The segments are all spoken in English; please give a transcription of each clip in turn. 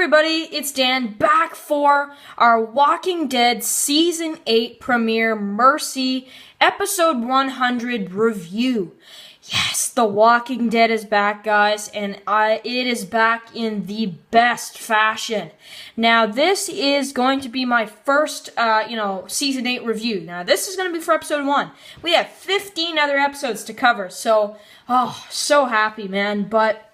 everybody, it's Dan back for our Walking Dead Season 8 premiere, Mercy, Episode 100 review. Yes, The Walking Dead is back, guys, and it is back in the best fashion. Now, this is going to be my first, Season 8 review. Now, this is going to be for Episode 1. We have 15 other episodes to cover, so, so happy, man, but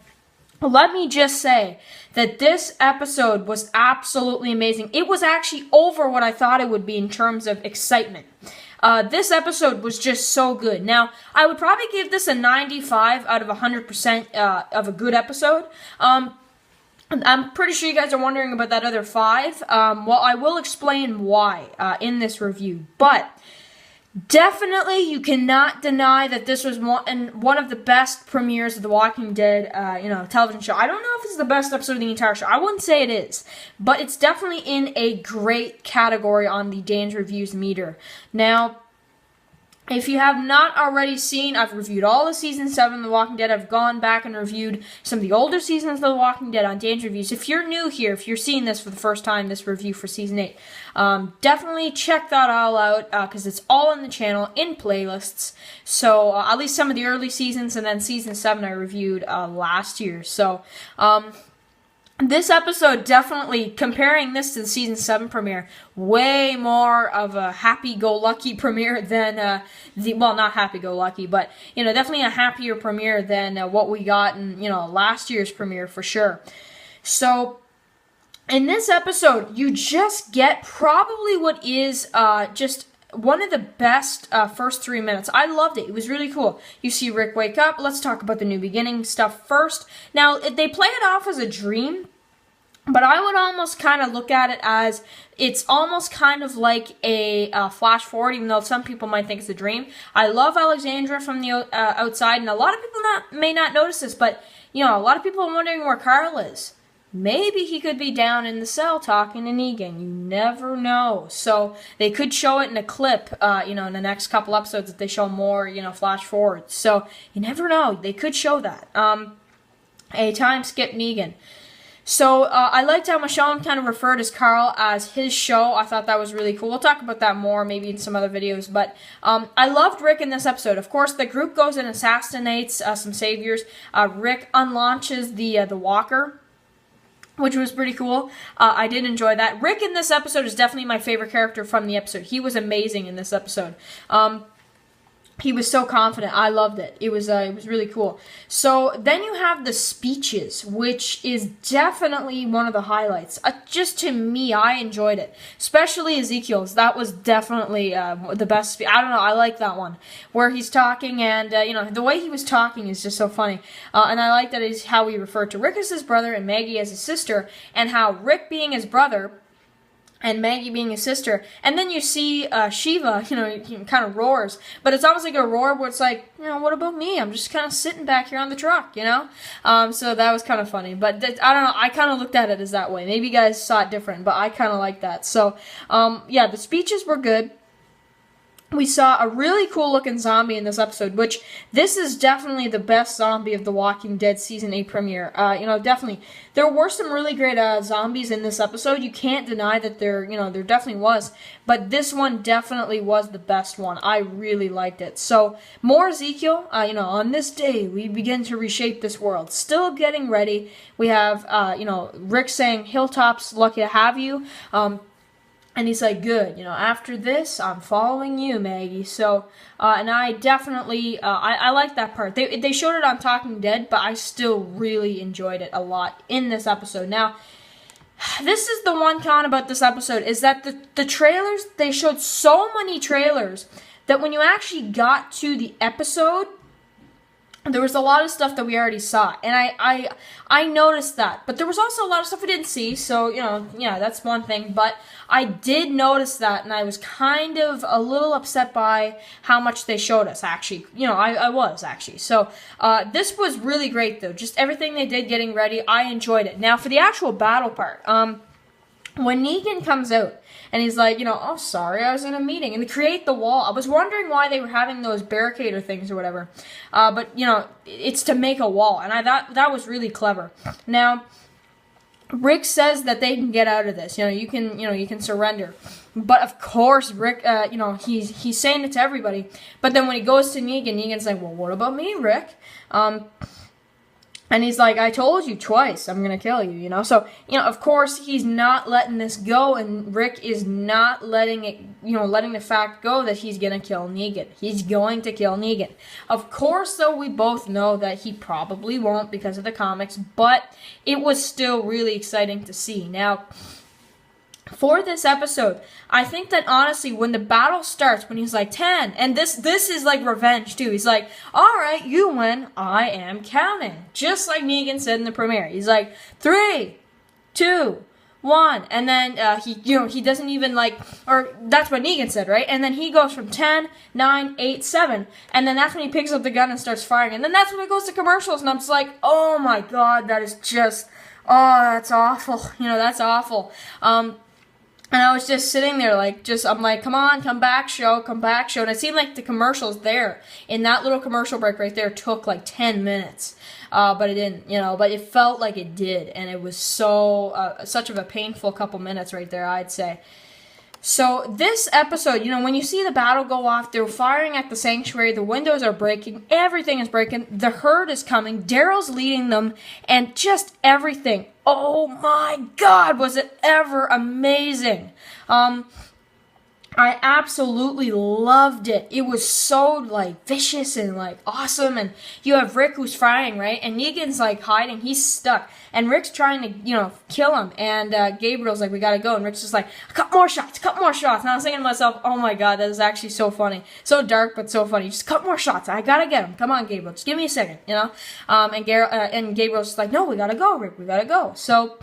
let me just say that this episode was absolutely amazing. It was actually over what I thought it would be in terms of excitement. This episode was just so good. Now, I would probably give this a 95 out of 100% of a good episode. I'm pretty sure you guys are wondering about that other 5. Well, I will explain why in this review, but definitely, you cannot deny that this was one of the best premieres of The Walking Dead, television show. I don't know if it's the best episode of the entire show. I wouldn't say it is, but it's definitely in a great category on the Dan's Reviews meter. Now, if you have not already seen, I've reviewed all of Season 7 of The Walking Dead. I've gone back and reviewed some of the older seasons of The Walking Dead on Dan's Reviews. If you're new here, if you're seeing this for the first time, this review for Season 8, definitely check that all out, because it's all on the channel in playlists. So, at least some of the early seasons, and then Season 7 I reviewed last year. So, this episode, definitely, comparing this to the Season 7 premiere, way more of a happy-go-lucky premiere than, not happy-go-lucky, but, definitely a happier premiere than what we got in, last year's premiere, for sure. So, in this episode, you just get probably what is, just one of the best first 3 minutes. I loved it. It was really cool. You see Rick wake up. Let's talk about the new beginning stuff first. Now, they play it off as a dream, but I would almost kind of look at it as it's almost kind of like a flash forward, even though some people might think it's a dream. I love Alexandra from the outside, and a lot of people may not notice this, but, a lot of people are wondering where Carl is. Maybe he could be down in the cell talking to Negan. You never know. So they could show it in a clip, in the next couple episodes if they show more, flash forward. So you never know. They could show that. A time skip Negan. So I liked how Michonne kind of referred as Carl as his show. I thought that was really cool. We'll talk about that more maybe in some other videos. But I loved Rick in this episode. Of course, the group goes and assassinates some saviors. Rick unlaunches the walker, which was pretty cool. I did enjoy that. Rick in this episode is definitely my favorite character from the episode. He was amazing in this episode. He was so confident. I loved it. It was really cool. So then you have the speeches, which is definitely one of the highlights. Just to me, I enjoyed it, especially Ezekiel's. That was definitely the best. I don't know. I like that one where he's talking, and the way he was talking is just so funny. And I like that is how he referred to Rick as his brother and Maggie as his sister, and how Rick being his brother and Maggie being his sister, and then you see Shiva, he kind of roars, but it's almost like a roar where it's like, what about me? I'm just kind of sitting back here on the truck, So that was kind of funny, but I don't know, I kind of looked at it as that way. Maybe you guys saw it different, but I kind of like that. So, the speeches were good. We saw a really cool looking zombie in this episode, which this is definitely the best zombie of the Walking Dead Season 8 premiere. Definitely. There were some really great zombies in this episode. You can't deny that there definitely was. But this one definitely was the best one. I really liked it. So, more Ezekiel. On this day, we begin to reshape this world. Still getting ready. We have, Rick saying, Hilltop's lucky to have you. And he's like, good, after this, I'm following you, Maggie. So, and I definitely, I like that part. They showed it on Talking Dead, but I still really enjoyed it a lot in this episode. Now, this is the one con about this episode, is that the trailers, they showed so many trailers that when you actually got to the episode, there was a lot of stuff that we already saw, and I noticed that. But there was also a lot of stuff we didn't see, so, that's one thing. But I did notice that, and I was kind of a little upset by how much they showed us, actually. I was, actually. So, this was really great, though. Just everything they did getting ready, I enjoyed it. Now, for the actual battle part, when Negan comes out, and he's like, oh, sorry, I was in a meeting. And they create the wall. I was wondering why they were having those barricader things or whatever. But, it's to make a wall. And I thought that was really clever. Now, Rick says that they can get out of this. You can surrender. But of course, Rick, he's saying it to everybody. But then when he goes to Negan, Negan's like, well, what about me, Rick? And he's like, I told you twice, I'm going to kill you, So, of course, he's not letting this go, and Rick is not letting the fact go that he's going to kill Negan. He's going to kill Negan. Of course, though, we both know that he probably won't because of the comics, but it was still really exciting to see. Now, for this episode, I think that honestly, when the battle starts, when he's like 10, and this is like revenge too. He's like, all right, you win. I am counting, just like Negan said in the premiere. He's like 3, 2, 1, and then he doesn't even or that's what Negan said, right? And then he goes from 10, 9, 8, 7, and then that's when he picks up the gun and starts firing, and then that's when it goes to commercials, and I'm just like, oh my god, that is just, that's awful. That's awful. And I was just sitting there I'm like, come on, come back, show. And it seemed like the commercials there, in that little commercial break right there, took like 10 minutes. But it didn't, but it felt like it did. And it was such of a painful couple minutes right there, I'd say. So this episode, when you see the battle go off, they're firing at the sanctuary, the windows are breaking, everything is breaking, the herd is coming, Daryl's leading them, and just everything. Oh my god, was it ever amazing. I absolutely loved it. It was so, vicious and, awesome. And you have Rick who's firing, right? And Negan's, hiding. He's stuck. And Rick's trying to, kill him. And Gabriel's like, we gotta go. And Rick's just like, cut more shots. And I was thinking to myself, oh my god, that is actually so funny. So dark, but so funny. Just cut more shots. I gotta get him. Come on, Gabriel. Just give me a second, And Gabriel's just like, no, we gotta go, Rick. We gotta go. So...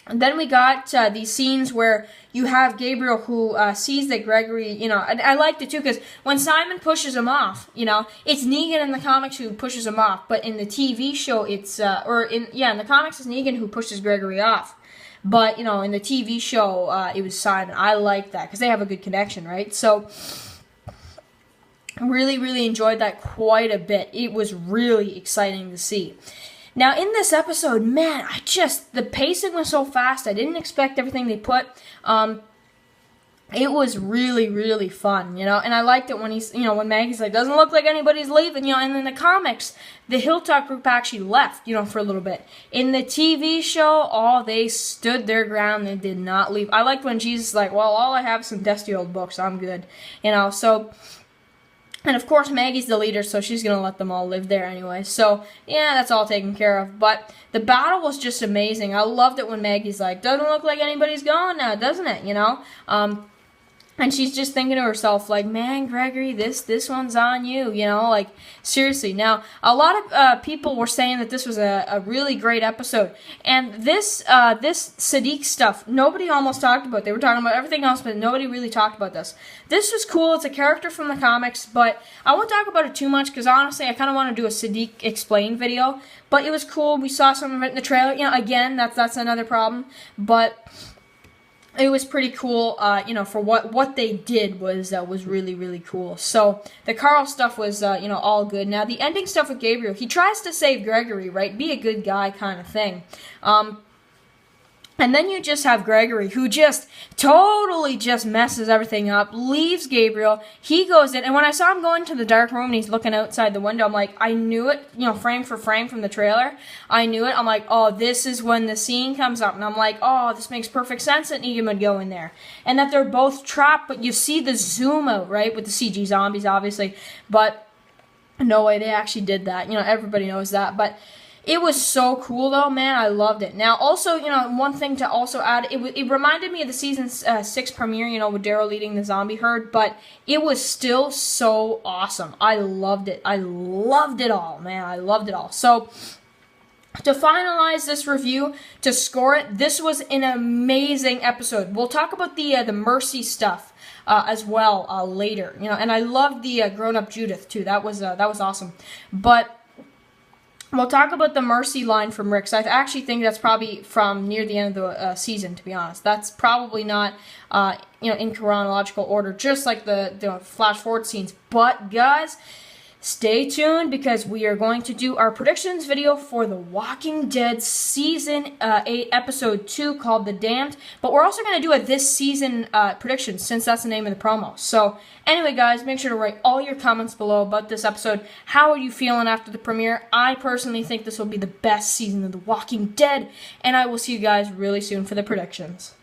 And then we got these scenes where you have Gabriel who sees that Gregory, and I liked it too because when Simon pushes him off, it's Negan in the comics who pushes him off, but in the TV show it's, in the comics it's Negan who pushes Gregory off. But, in the TV show, it was Simon. I like that because they have a good connection, right? So, really, really enjoyed that quite a bit. It was really exciting to see. Now, in this episode, man, the pacing was so fast. I didn't expect everything they put. It was really, really fun, and I liked it when when Maggie's like, doesn't look like anybody's leaving, and in the comics, the Hilltop group actually left, for a little bit. In the TV show, they stood their ground. They did not leave. I liked when Jesus is like, well, all I have is some dusty old books. I'm good, so... And of course, Maggie's the leader, so she's going to let them all live there anyway. So, yeah, that's all taken care of. But the battle was just amazing. I loved it when Maggie's like, doesn't look like anybody's going now, doesn't it? And she's just thinking to herself, man, Gregory, this one's on you, seriously. Now, a lot of people were saying that this was a really great episode. And this Sadiq stuff, nobody almost talked about. They were talking about everything else, but nobody really talked about this. This was cool. It's a character from the comics, but I won't talk about it too much because, honestly, I kind of want to do a Sadiq explain video. But it was cool. We saw some of it in the trailer. Again, that's another problem. But... it was pretty cool, for what they did was really, really cool. So, the Carl stuff was, all good. Now, the ending stuff with Gabriel, he tries to save Gregory, right? Be a good guy kind of thing. And then you just have Gregory, who just totally just messes everything up, leaves Gabriel, he goes in, and when I saw him go into the dark room and he's looking outside the window, I'm like, I knew it, frame for frame from the trailer, I knew it, I'm like, oh, this is when the scene comes up, and I'm like, oh, this makes perfect sense that Negan would go in there, and that they're both trapped, but you see the zoom out, right, with the CG zombies, obviously, but no way, they actually did that, everybody knows that, but... it was so cool, though, man. I loved it. Now, also, one thing to also add, it reminded me of the season 6 premiere, with Daryl leading the zombie herd, but it was still so awesome. I loved it. I loved it all, man. I loved it all. So, to finalize this review, to score it, this was an amazing episode. We'll talk about the Mercy stuff as well later, and I loved the grown-up Judith, too. That was awesome. But... we'll talk about the Mercy line from Rick. So I actually think that's probably from near the end of the season, to be honest. That's probably not, in chronological order, just like the flash forward scenes. But, guys, stay tuned because we are going to do our predictions video for The Walking Dead Season 8, Episode 2 called The Damned. But we're also going to do a this season prediction since that's the name of the promo. So anyway, guys, make sure to write all your comments below about this episode. How are you feeling after the premiere? I personally think this will be the best season of The Walking Dead. And I will see you guys really soon for the predictions.